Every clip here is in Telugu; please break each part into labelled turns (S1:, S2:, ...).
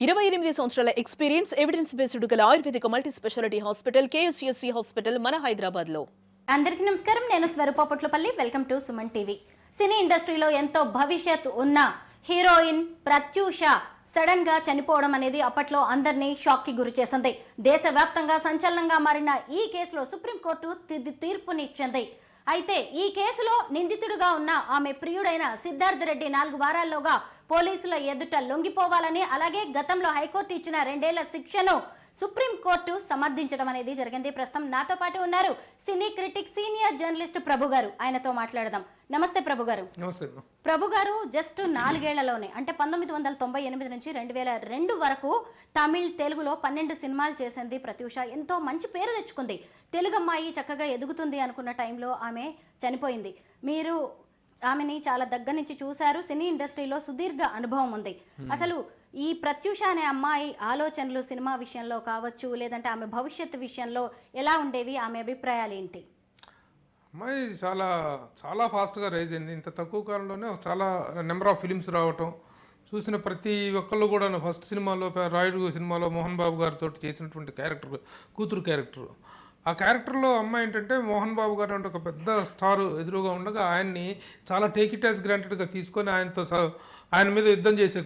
S1: 28 సంవత్సరాల ఎక్స్పీరియన్స్ ఎవిడెన్స్ బేస్డ్ గల ఆయుర్వేదిక multi specialty hospital KSSC hospital మన హైదరాబాద్ లో.
S2: అందరికీ నమస్కారం. నేను Swaroopa Potlapalli. Welcome to Suman TV. Cine ఇండస్ట్రీలో ఎంతో భవిష్యత్ ఉన్న హీరోయిన్ ప్రత్యూష సడన్ గా చనిపోవడం అనేది అప్పట్లో అందరినీ షాక్ కి గురి చేసింది. దేశవ్యాప్తంగా సంచలనంగా మారిన ఈ కేసులో సుప్రీంకోర్టు తీర్పునిచ్చింది. అయితే ఈ కేసులో నిందితుడుగా ఉన్న ఆమె ప్రియుడైన సిద్ధార్థ రెడ్డి 4 వారాల్లోగా పోలీసుల ఎదుట లొంగిపోవాలని, అలాగే గతంలో హైకోర్టు ఇచ్చిన 2 ఏళ్ల శిక్షను సుప్రీంకోర్టు సమర్థించడం అనేది జరిగింది. ప్రస్తుతం నాతో పాటు ఉన్నారు సినీ క్రిటిక్, సీనియర్ జర్నలిస్ట్ ప్రభు గారు. ఆయనతో మాట్లాడదాం. నమస్తే ప్రభు గారు. ప్రభు గారు, జస్ట్ 4 ఏళ్లలోనే అంటే 1998 నుంచి 2002 వరకు తమిళ్, తెలుగులో 12 సినిమాలు చేసింది ప్రత్యూష. ఎంతో మంచి పేరు తెచ్చుకుంది. తెలుగు అమ్మాయి చక్కగా ఎదుగుతుంది అనుకున్న టైంలో ఆమె చనిపోయింది. మీరు ఆమెని చాలా దగ్గర నుంచి చూశారు. సినీ ఇండస్ట్రీలో సుదీర్ఘ అనుభవం ఉంది. అసలు ఈ ప్రత్యూష అనే అమ్మాయి ఆలోచనలు సినిమా విషయంలో కావచ్చు, లేదంటే ఆమె భవిష్యత్తు విషయంలో ఎలా ఉండేవి? ఆమె అభిప్రాయాలు ఏంటి?
S3: అమ్మాయి చాలా చాలా ఫాస్ట్గా రైజ్ అయింది. ఇంత తక్కువ కాలంలోనే చాలా నెంబర్ ఆఫ్ ఫిలిమ్స్ రావటం చూసిన ప్రతి ఒక్కళ్ళు కూడా ఫస్ట్ సినిమాలో రాయుడు సినిమాలో మోహన్ బాబు గారితో చేసినటువంటి క్యారెక్టర్, కూతురు క్యారెక్టర్, ఆ క్యారెక్టర్లో అమ్మాయి ఏంటంటే మోహన్ బాబు గారు అంటే ఒక పెద్ద స్టార్ ఎదురుగా ఉండగా ఆయన్ని చాలా టేక్ ఇట్ యాజ్ గ్రాంటెడ్గా తీసుకొని ఆయన మీద యుద్ధం చేసే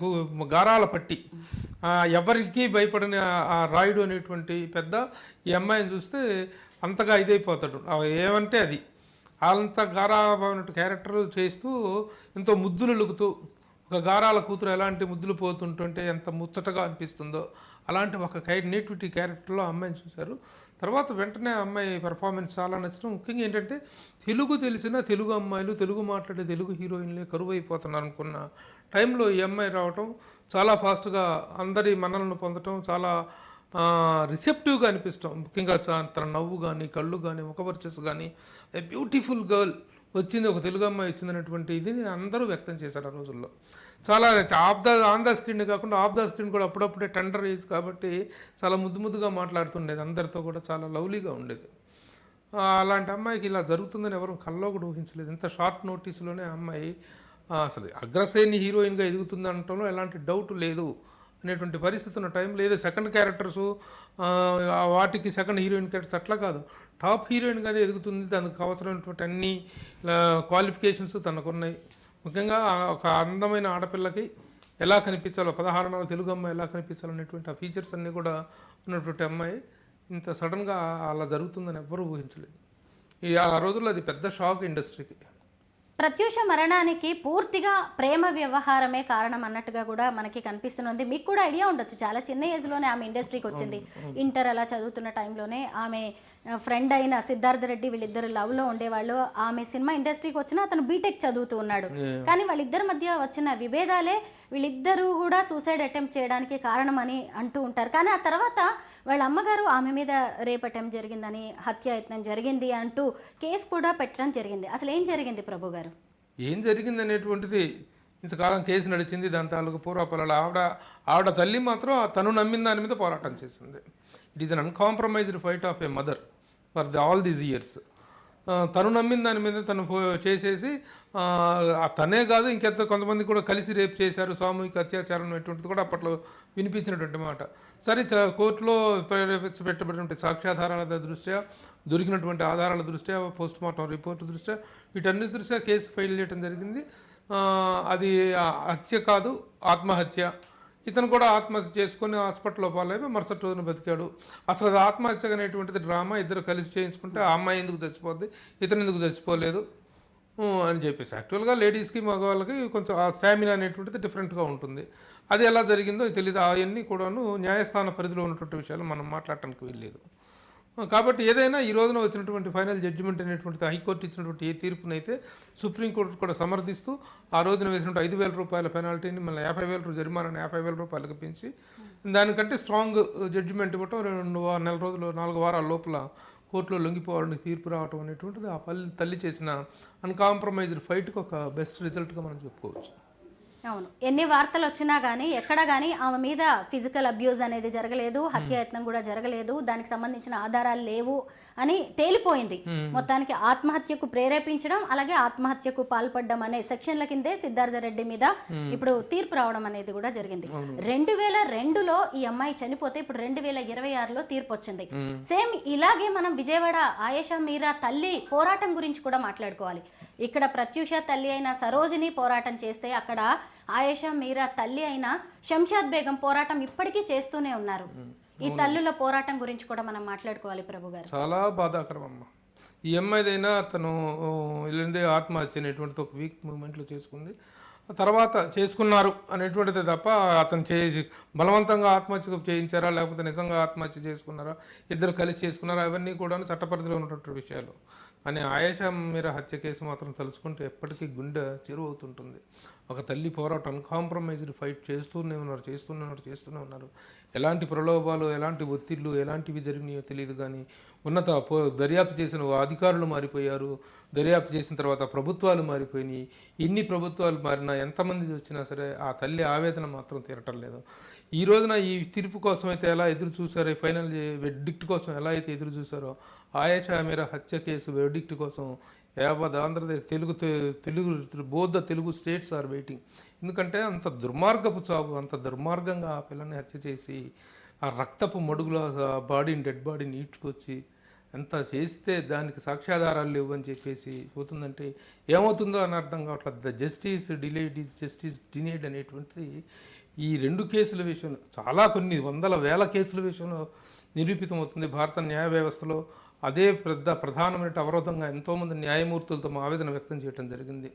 S3: గారాల పట్టి ఎవరికి భయపడని ఆ రాయుడు అనేటువంటి పెద్ద ఈ అమ్మాయిని చూస్తే అంతగా ఇదైపోతాడు. ఏమంటే అది అంత గారాభమైన క్యారెక్టర్ చేస్తూ ఎంతో ముద్దులు లుగుతూ ఒక గారాల కూతురు ఎలాంటి ముద్దులు పోతుంటుంటే ఎంత ముచ్చటగా అనిపిస్తుందో అలాంటి ఒక నేటివిటీ క్యారెక్టర్లో అమ్మాయిని చూశారు. తర్వాత వెంటనే అమ్మాయి పెర్ఫార్మెన్స్ చాలా నచ్చడం. ముఖ్యంగా ఏంటంటే తెలుగు తెలిసిన తెలుగు అమ్మాయిలు, తెలుగు మాట్లాడే తెలుగు హీరోయిన్లే కరువు అయిపోతున్నారు అనుకున్న టైంలో ఈ అమ్మాయి రావటం, చాలా ఫాస్ట్గా అందరి మనల్ని పొందటం, చాలా రిసెప్టివ్గా అనిపిస్తాం. ముఖ్యంగా తన నవ్వు కానీ, కళ్ళు కానీ, ముఖవర్చస్సు కానీ, ఏ బ్యూటిఫుల్ గర్ల్ వచ్చింది, ఒక తెలుగు అమ్మాయి వచ్చిందనేటువంటి ఇది అందరూ వ్యక్తం చేశారు ఆ రోజుల్లో. చాలా ఆన్ ద స్క్రీన్ కాకుండా ఆఫ్ ద స్క్రీన్ కూడా అప్పుడప్పుడే టెండర్ ఏజ్ కాబట్టి చాలా ముద్దుగా మాట్లాడుతుండేది. అందరితో కూడా చాలా లవ్లీగా ఉండేది. అలాంటి అమ్మాయికి ఇలా జరుగుతుందని ఎవరు కల్లో కూడా ఊహించలేదు. ఇంత షార్ట్ నోటీసులోనే అమ్మాయి అసలు అగ్రశ్రేణి హీరోయిన్గా ఎదుగుతుంది అనటంలో ఎలాంటి డౌట్ లేదు అనేటువంటి పరిస్థితి ఉన్న టైంలో ఏదో సెకండ్ క్యారెక్టర్సు వాటికి సెకండ్ హీరోయిన్ క్యారెక్టర్స్ అట్లా కాదు, టాప్ హీరోయిన్గా అదే ఎదుగుతుంది. దానికి అవసరమైనటువంటి అన్ని క్వాలిఫికేషన్స్ తనకున్నాయి. ముఖ్యంగా ఒక అందమైన ఆడపిల్లకి ఎలా కనిపించాలో, 16 నెలల తెలుగు అమ్మాయి ఎలా కనిపించాలనేటువంటి ఆ ఫీచర్స్ అన్నీ కూడా ఉన్నటువంటి అమ్మాయి ఇంత సడన్గా అలా జరుగుతుందని ఎవ్వరూ ఊహించలేదు. ఆ రోజుల్లో అది పెద్ద షాక్ ఇండస్ట్రీకి.
S2: ప్రత్యూష మరణానికి పూర్తిగా ప్రేమ వ్యవహారమే కారణం అన్నట్టుగా కూడా మనకి కనిపిస్తున్నది. మీకు కూడా ఐడియా ఉండొచ్చు, చాలా చిన్న ఏజ్లోనే ఆమె ఇండస్ట్రీకి వచ్చింది. ఇంటర్ అలా చదువుతున్న టైంలోనే ఆమె ఫ్రెండ్ అయిన సిద్ధార్థ రెడ్డి, వీళ్ళిద్దరు లవ్లో ఉండేవాళ్ళు. ఆమె సినిమా ఇండస్ట్రీకి వచ్చినా అతను బీటెక్ చదువుతూ ఉన్నాడు. కానీ వాళ్ళిద్దరి మధ్య వచ్చిన విభేదాలే వీళ్ళిద్దరూ కూడా సూసైడ్ అటెంప్ట్ చేయడానికి కారణమని అంటూ ఉంటారు. కానీ ఆ తర్వాత వాళ్ళ అమ్మగారు ఆమె మీద రేప్ అటెంప్ట్ జరిగిందని, హత్యాయత్నం జరిగింది అంటూ కేసు కూడా పెట్టడం జరిగింది. అసలు ఏం జరిగింది ప్రభు గారు?
S3: ఏం జరిగింది అనేటువంటిది ఇంతకాలం కేసు నడిచింది. దాని తాలూకు పూర్వపరాలు ఆవిడ తల్లి మాత్రం తను నమ్మిన దాని మీద పోరాటం చేసింది. It is an uncompromised fight of A mother for all these years. తను నమ్మిన దాని మీద తను చేసేసి తనే కాదు ఇంకెంత కొంతమంది కూడా కలిసి రేపు చేశారు, సామూహిక అత్యాచారం అనేటువంటిది కూడా అప్పట్లో వినిపించినటువంటి మాట. సరే, కోర్టులో పెట్టబడినటువంటి సాక్ష్యాధారాల దృష్ట్యా, దొరికినటువంటి ఆధారాల దృష్ట్యా, పోస్ట్ మార్టం రిపోర్టు దృష్ట్యా, వీటన్ని దృష్ట్యా కేసు ఫైల్ చేయడం జరిగింది. అది హత్య కాదు, ఆత్మహత్య. ఇతను కూడా ఆత్మహత్య చేసుకొని హాస్పిటల్లో పాలైపోయి మరుసటి రోజున బతికాడు. అసలు అది ఆత్మహత్య అనేటువంటిది డ్రామా. ఇద్దరు కలిసి చేయించుకుంటే ఆ అమ్మాయి ఎందుకు చచ్చిపోద్ది, ఇతను ఎందుకు చచ్చిపోలేదు అని చెప్పేసి. యాక్చువల్గా లేడీస్కి మగవాళ్ళకి కొంచెం ఆ స్టామినా అనేటువంటిది డిఫరెంట్గా ఉంటుంది. అది ఎలా జరిగిందో తెలియదు. అవన్నీ కూడాను న్యాయస్థాన పరిధిలో ఉన్నటువంటి విషయాలు మనం మాట్లాడటానికి వెళ్ళలేదు. కాబట్టి ఏదైనా ఈ రోజున వచ్చినటువంటి ఫైనల్ జడ్జిమెంట్ అనేటువంటిది హైకోర్టు ఇచ్చినటువంటి ఏ తీర్పునైతే సుప్రీంకోర్టు కూడా సమర్థిస్తూ ఆ రోజున వేసినటువంటి 5,000 రూపాయల పెనాల్టీని మళ్ళీ 50,000 జరిమానాన్ని 50,000 రూపాయలకు పెంచి దానికంటే స్ట్రాంగ్ జడ్జిమెంట్ ఇవ్వటం, 4 వారాల లోపల కోర్టులో లొంగిపోవాలని తీర్పు రావటం అనేటువంటిది ఆ తల్లి చేసిన అన్కాంప్రమైజ్డ్ ఫైట్కి ఒక బెస్ట్ రిజల్ట్గా మనం చెప్పుకోవచ్చు.
S2: అవును, ఎన్ని వార్తలు వచ్చినా కానీ ఎక్కడ కానీ ఆమె మీద ఫిజికల్ అబ్యూజ్ అనేది జరగలేదు, హత్యాయత్నం కూడా జరగలేదు, దానికి సంబంధించిన ఆధారాలు లేవు అని తేలిపోయింది. మొత్తానికి ఆత్మహత్యకు ప్రేరేపించడం అలాగే ఆత్మహత్యకు పాల్పడడం అనే సెక్షన్ల కిందే సిద్ధార్థ రెడ్డి మీద ఇప్పుడు తీర్పు రావడం అనేది కూడా జరిగింది. 2002లో ఈ అమ్మాయి చనిపోతే ఇప్పుడు 2026లో తీర్పు వచ్చింది. సేమ్ ఇలాగే మనం విజయవాడ ఆయేషా మీరా తల్లి పోరాటం గురించి కూడా మాట్లాడుకోవాలి. ఇక్కడ ప్రత్యూష తల్లి అయిన సరోజిని పోరాటం చేస్తే అక్కడ ఆయేషా మీరా తల్లి అయిన శంషాద్ బేగం పోరాటం ఇప్పటికీ చేస్తూనే ఉన్నారు. ఈ తల్లుల పోరాటం గురించి కూడా మనం మాట్లాడుకోవాలి ప్రభు గారు.
S3: చాలా బాధాకరం అమ్మ. ఈ అమ్మాయిదైనా తను వెళ్ళిందే ఆత్మహత్య అనేటువంటిది ఒక వీక్ మూమెంట్లో చేసుకుంది. తర్వాత చేసుకున్నారు అనేటువంటిది తప్ప అతను బలవంతంగా ఆత్మహత్య చేయించారా లేకపోతే నిజంగా ఆత్మహత్య చేసుకున్నారా, ఇద్దరు కలిసి చేసుకున్నారా, అవన్నీ కూడా చట్టపరిధిలో ఉన్నటువంటి విషయాలు. కానీ ఆయేషా మీరా హత్య కేసు మాత్రం తలుచుకుంటే ఎప్పటికీ గుండె చెరువు అవుతుంటుంది. ఒక తల్లి పోరాటం కాంప్రమైజ్డ్ ఫైట్ చేస్తూనే ఉన్నారు. ఎలాంటి ప్రలోభాలు, ఎలాంటి ఒత్తిళ్లు, ఎలాంటివి జరిగినాయో తెలియదు. కానీ దర్యాప్తు చేసిన అధికారులు మారిపోయారు. దర్యాప్తు చేసిన తర్వాత ప్రభుత్వాలు మారిపోయినాయి. ఎన్ని ప్రభుత్వాలు మారినా, ఎంతమంది వచ్చినా సరే ఆ తల్లి ఆవేదన మాత్రం తీరటం లేదు. ఈ రోజున ఈ తీర్పు కోసం అయితే ఎలా ఎదురు చూసారో, ఫైనల్ వెర్డిక్ట్ కోసం ఎలా అయితే ఎదురు చూసారో, ఆయేషా మీరా హత్య కేసు వెర్డిక్ట్ కోసం యావత్ Andhra Pradesh both the Telugu states are waiting. ఎందుకంటే అంత దుర్మార్గపు చావు, అంత దుర్మార్గంగా ఆ పిల్లని హత్య చేసి ఆ రక్తపు మడుగులో డెడ్ బాడీని ఈడ్చుకొచ్చి ఎంత చేస్తే దానికి సాక్ష్యాధారాలు లేవు అని చెప్పేసి పోతుందంటే ఏమవుతుందో అని అర్థం కావట్లేదు. The justice delayed is justice డినేడ్ అనేటువంటిది ఈ రెండు కేసుల విషయంలో చాలా కొన్ని వందల వేల కేసుల విషయంలో నిరూపితమవుతుంది. భారత న్యాయ వ్యవస్థలో అదే ప్రధానమైన అవరోధంగా ఎంతోమంది న్యాయమూర్తులతో ఆవేదన వ్యక్తం చేయడం జరిగింది.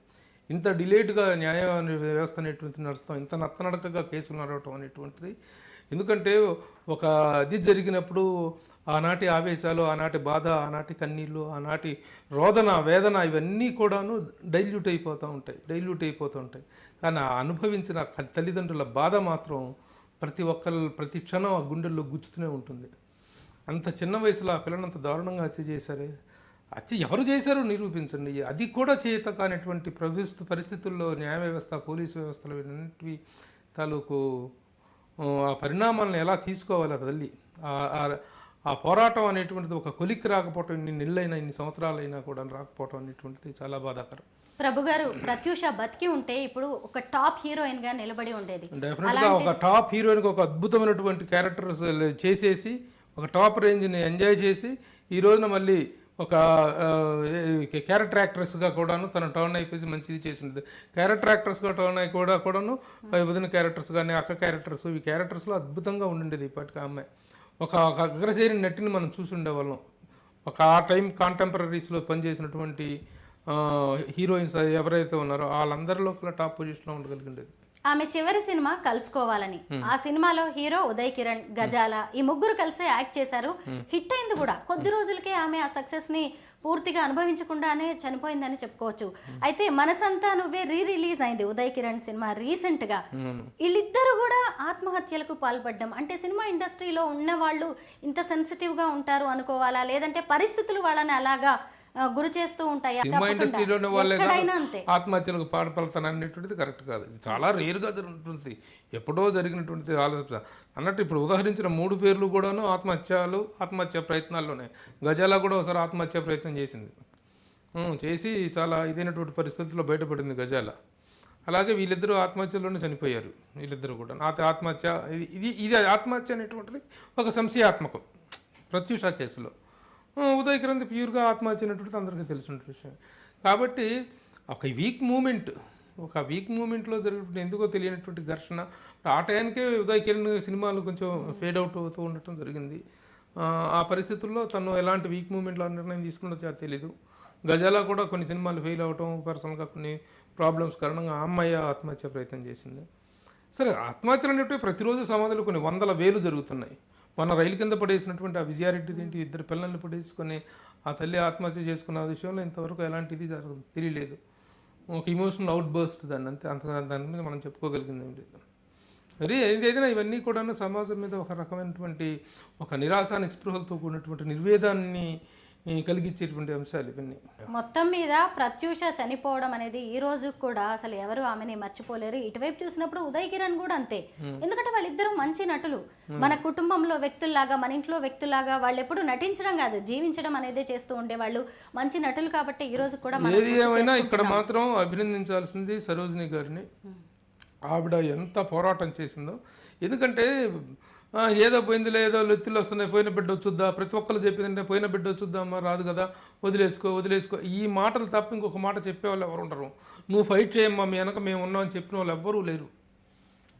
S3: ఇంత డిలేట్గా న్యాయ వ్యవస్థ అనేటువంటి నడుస్తాం, ఇంత నత్తనడకగా కేసులు నడవటం అనేటువంటిది. ఎందుకంటే ఒక అది జరిగినప్పుడు ఆనాటి ఆవేశాలు, ఆనాటి బాధ, ఆనాటి కన్నీళ్ళు, ఆనాటి రోదన, వేదన ఇవన్నీ కూడాను డైల్యూట్ అయిపోతూ ఉంటాయి. కానీ ఆ అనుభవించిన తల్లిదండ్రుల బాధ మాత్రం ప్రతి క్షణం ఆ గుండెల్లో గుచ్చుతూనే ఉంటుంది. అంత చిన్న వయసులో ఆ పిల్లని అంత దారుణంగా హత్య చేశారే, హత్య ఎవరు చేశారో నిరూపించండి. అది కూడా చేయత కానిటువంటి పరిస్థితుల్లో న్యాయ వ్యవస్థ, పోలీసు వ్యవస్థలు ఇవన్నింటివి తాలూకు ఆ పరిణామాలను ఎలా తీసుకోవాలి ఆ తల్లి. ఆ పోరాటం అనేటువంటిది ఒక కొలిక్కి రాకపోవటం, ఇన్ని సంవత్సరాలైనా కూడా రాకపోవటం అనేటువంటిది చాలా బాధాకరం.
S2: ప్రభు గారు, ప్రత్యూష బతికి ఉంటే ఇప్పుడు ఒక టాప్ హీరోయిన్ గా నిలబడి ఉండేది.
S3: డెఫినెట్గా ఒక టాప్ హీరోయిన్కి ఒక అద్భుతమైనటువంటి క్యారెక్టర్స్ చేసేసి ఒక టాప్ రేంజ్ని ఎంజాయ్ చేసి ఈ రోజున మళ్ళీ ఒక క్యారెక్టర్ యాక్ట్రెస్గా కూడాను తను టర్న్ అయిపోయి మంచిది చేసి ఉంటుంది. క్యారెక్టర్ యాక్ట్రెస్గా టర్న్ అయి కూడాను వదిన క్యారెక్టర్స్ కానీ అక్క క్యారెక్టర్స్, ఈ క్యారెక్టర్స్లో అద్భుతంగా ఉండిండేది ఇప్పటికీ అమ్మాయి. ఒక అగ్రశ్రేణి నటిని మనం చూసి ఉండేవాళ్ళం. ఒక ఆ టైం కాంటెంపరీస్లో పనిచేసినటువంటి హీరోయిన్స్ ఎవరైతే ఉన్నారో వాళ్ళందరిలో కూడా టాప్ పొజిషన్లో ఉండగలిగిండేది.
S2: ఆమె చివరి సినిమా కలుసుకోవాలని, ఆ సినిమాలో హీరో ఉదయ్ కిరణ్, గజాల ఈ ముగ్గురు కలిసి యాక్ట్ చేశారు. హిట్ అయింది కూడా. కొద్ది రోజులకే ఆమె ఆ సక్సెస్ ని పూర్తిగా అనుభవించకుండానే చనిపోయిందని చెప్పుకోవచ్చు. అయితే మనసంతా నువ్వే రిలీజ్ అయింది ఉదయ్ కిరణ్ సినిమా రీసెంట్ గా. వీళ్ళిద్దరు కూడా ఆత్మహత్యలకు పాల్పడ్డం అంటే సినిమా ఇండస్ట్రీలో ఉన్న వాళ్ళు ఇంత సెన్సిటివ్ గా ఉంటారు అనుకోవాలా, లేదంటే పరిస్థితులు వాళ్ళని అలాగా గురి చేస్తూ ఉంటాయి?
S3: సినిమా ఇండస్ట్రీలోనే వాళ్ళే ఆత్మహత్యలకు పాల్పడతాననేటువంటిది కరెక్ట్ కాదు. ఇది చాలా రేరుగా జరుగుతుంది, ఎప్పుడో జరిగినటువంటిది అన్నట్టు. ఇప్పుడు ఉదాహరించిన 3 పేర్లు కూడాను ఆత్మహత్య ప్రయత్నాల్లోనే. గజాల కూడా ఒకసారి ఆత్మహత్య ప్రయత్నం చేసి చాలా ఇదైనటువంటి పరిస్థితుల్లో బయటపడింది గజాల. అలాగే వీళ్ళిద్దరూ ఆత్మహత్యలోనే చనిపోయారు. వీళ్ళిద్దరూ కూడా ఆత్మహత్య ఇది ఆత్మహత్య అనేటువంటిది ఒక సంశయాత్మకం. ప్రత్యూష కేసులో ఉదయ్ కిరణ్ ప్యూర్గా ఆత్మహత్య అనేటువంటిది అందరికీ తెలిసిన విషయం. కాబట్టి ఒక వీక్ మూమెంట్లో జరిగినటువంటి ఎందుకో తెలియనటువంటి ఘర్షణ. ఆ టైంకే ఉదయ్ కిరణ్ సినిమాలు కొంచెం ఫేడ్ అవుట్ అవుతూ ఉండటం జరిగింది. ఆ పరిస్థితుల్లో తను ఎలాంటి వీక్ మూమెంట్లో నిర్ణయం తీసుకున్నదో తెలీదు. గజాల కూడా కొన్ని సినిమాలు ఫెయిల్ అవటం, పర్సనల్గా కొన్ని ప్రాబ్లమ్స్ కారణంగా ఆ అమ్మాయి ఆత్మహత్య ప్రయత్నం చేసింది. సరే, ఆత్మహత్యలు అనేవి ప్రతిరోజు సమాధిలో కొన్ని వందల వేలు జరుగుతున్నాయి. మన రైలు కింద పడేసినటువంటి ఆ విజయారెడ్డి ఏంటి, 2 పిల్లల్ని పడేసుకొని ఆ తల్లి ఆత్మహత్య చేసుకున్న విషయంలో ఇంతవరకు ఎలాంటిది తెలియలేదు. ఒక ఇమోషనల్ అవుట్ బర్స్ట్ దాని మీద మనం చెప్పుకోగలిగింది ఏం లేదు. మరి ఏదైనా ఇవన్నీ కూడా సమాజం మీద ఒక రకమైనటువంటి ఒక నిరాశ నిస్పృహలతో కూడినటువంటి నిర్వేదాన్ని కలిగించేటువంటి అంశాలు ఇవన్నీ.
S2: మొత్తం మీద ప్రత్యూష చనిపోవడం అనేది ఈ రోజు కూడా అసలు ఎవరు ఆమెని మర్చిపోలేరు. ఇటువైపు చూసినప్పుడు ఉదయ్ కిరణ్ కూడా అంతే. ఎందుకంటే వాళ్ళిద్దరూ మంచి నటులు, మన కుటుంబంలో వ్యక్తుల్లాగా, మన ఇంట్లో వ్యక్తుల్లాగా వాళ్ళు ఎప్పుడు నటించడం కాదు, జీవించడం అనేది చేస్తూ ఉండేవాళ్ళు. మంచి నటులు కాబట్టి ఈ రోజు కూడా మనం
S3: ఏది ఏమైనా ఇక్కడ మాత్రం అభినందించాల్సింది సరోజిని గారిని. ఆవిడ ఎంత పోరాటం చేసిందో. ఎందుకంటే ఏదో పోయిందిలే, ఏదో లెత్తులు వస్తున్నాయి, పోయిన బిడ్డ వచ్చుద్దా, ప్రతి ఒక్కరు చెప్పిందంటే పోయిన బిడ్డ వచ్చుద్దా అమ్మా, రాదు కదా, వదిలేసుకో ఈ మాటలు తప్ప ఇంకొక మాట చెప్పేవాళ్ళు ఎవరు ఉండరు. నువ్వు ఫైట్ చేయమ్మా, మీ వెనక మేము ఉన్నామని చెప్పిన వాళ్ళు ఎవ్వరూ లేరు.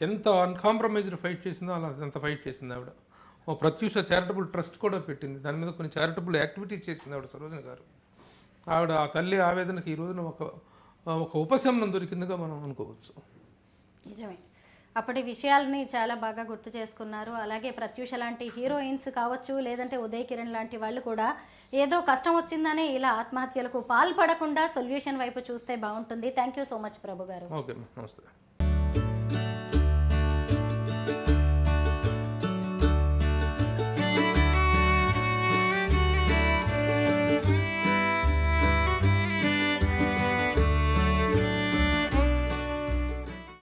S3: ఎంత అన్కాంప్రమైజ్డ్ ఫైట్ చేసిందో అలా అంత ఫైట్ చేసింది ఆవిడ. ఓ ప్రత్యూష చారిటబుల్ ట్రస్ట్ కూడా పెట్టింది, దాని మీద కొన్ని చారిటబుల్ యాక్టివిటీస్ చేసింది ఆవిడ సరోజిని గారు. ఆవిడ ఆ తల్లి ఆవేదనకి ఈ రోజున ఒక ఉపశమనం దొరికిందిగా మనం అనుకోవచ్చు.
S2: నిజమే. అప్పటి విషయాలని చాలా బాగా గుర్తు చేసుకున్నారు. అలాగే ప్రత్యూష లాంటి హీరోయిన్స్ కావచ్చు, లేదంటే ఉదయ్ కిరణ్ లాంటి వాళ్ళు కూడా ఏదో కష్టం వచ్చిందని ఇలా ఆత్మహత్యలకు పాల్పడకుండా సొల్యూషన్ వైపు చూస్తే బాగుంటుంది. థ్యాంక్ యూ సో మచ్ ప్రభు గారు.
S3: ఓకే, నమస్తే.